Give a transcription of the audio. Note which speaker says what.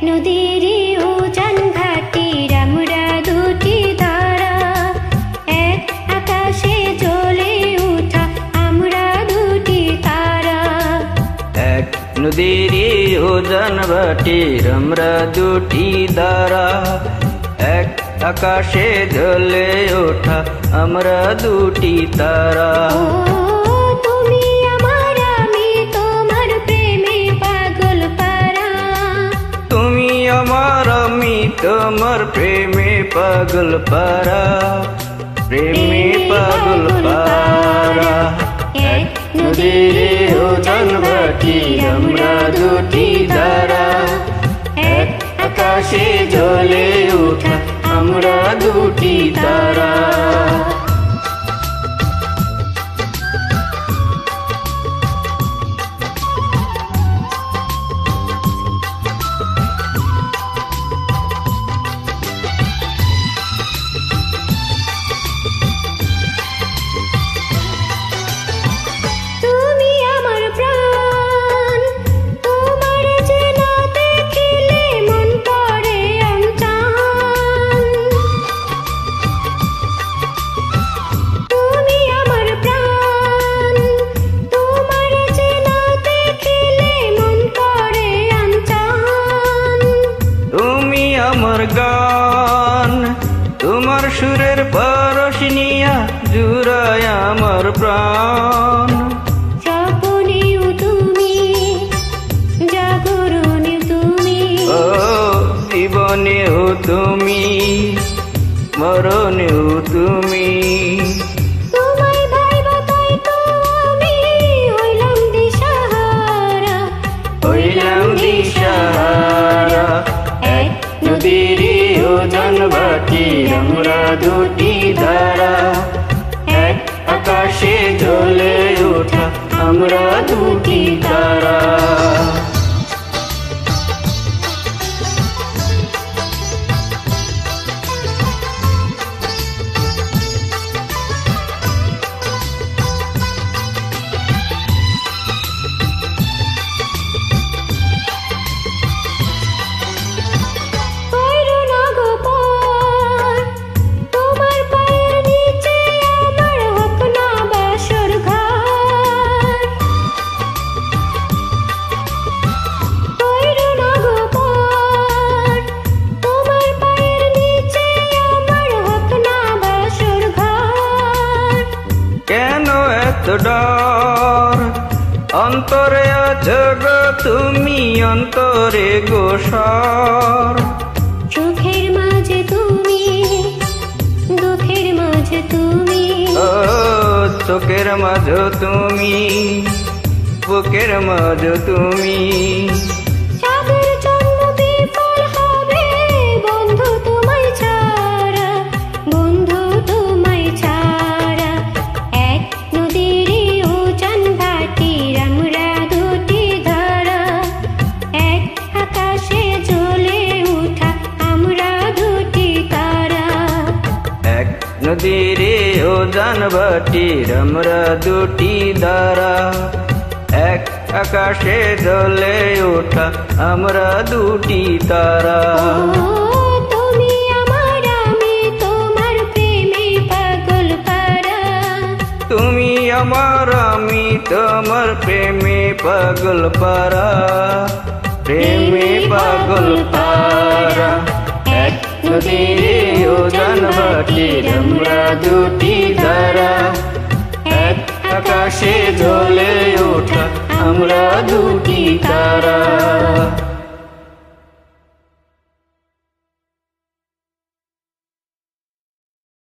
Speaker 1: নদীর উজান ঘাটির আমরা দুটি ধারা, এক আকাশে জ্বলে ওঠা আমরা দুটি তারা।
Speaker 2: এক নদীর উজান ঘাটির আমরা দুটি ধারা, এক আকাশে জ্বলে ওঠা আমরা দুটি তারা।
Speaker 1: তুমি আমার আমি তোমার প্রেমে পাগল পারা,
Speaker 2: তুমি আমার আমি তোমার প্রেমে পাগল পারা, প্রেমে পাগল পারা। এক নদীর উজান ঘাটির আমরা দুটি ধারা, এক আকাশে জ্বলে ওঠা আমরা দুটি তারা।
Speaker 1: তুমি আমার প্রাণ, তোমার যে না দেখিলে মন করে অনচান। তুমি আমার প্রাণ, তোমার যে না দেখিলে মন করে অনচান।
Speaker 2: তুমি আমার গান, তোমার সুরের পরশ নিয়া জুড়ায় আমার প্রাণ।
Speaker 1: স্বপনেও তুমি, জাগরণেও তুমি,
Speaker 2: ও জীবনেও তুমি, মরণেও তুমি।
Speaker 1: তোমায় ভাইবা তাই তো আমি হইলাম দিশাহারা,
Speaker 2: হইলাম দিশাহারা। এক নদীর উজান ঘাটির আমরা দুটি ধারা, এক আকাশে জ্বলে ওঠা আমরা দুটি তারা।
Speaker 1: কইরো না গো পর, তোমার পায়ের নিচে আমার হোক না বাসর ঘর। কইরো না গো পর, তোমার পায়ের নিচে আমার হোক না বাসর ঘর।
Speaker 2: কেন এত ডর, অন্তরে আছো গো তুমি, অন্তরে গোসর।
Speaker 1: সুখের মাঝে তুমি, দুঃখের মাঝে তুমি,
Speaker 2: ও চোখের মাঝে তুমি, বুকের মাঝে তুমি।
Speaker 1: সাদের জন্য বিফল হবে বন্ধু তোমায় ছাড়া, বন্ধু তোমায় ছাড়া। এক নদীর উজান ঘাটির আমরা দুটি ধারা, এক আকাশে জ্বলে ওঠা আমরা দুটি তারা।
Speaker 2: এক নদীর উজান ঘাটির আমরা দুটি ধারা, এক আকাশে জ্বলে ওঠা আমরা দুটি তারা।
Speaker 1: তুমি আমার আমি তোমার প্রেমে পাগল পারা,
Speaker 2: তুমি আমার আমি তোমার প্রেমে পাগল পারা, প্রেমে পাগল পারা। এক নদীর উজান ঘাটির আমরা দুটি ধারা,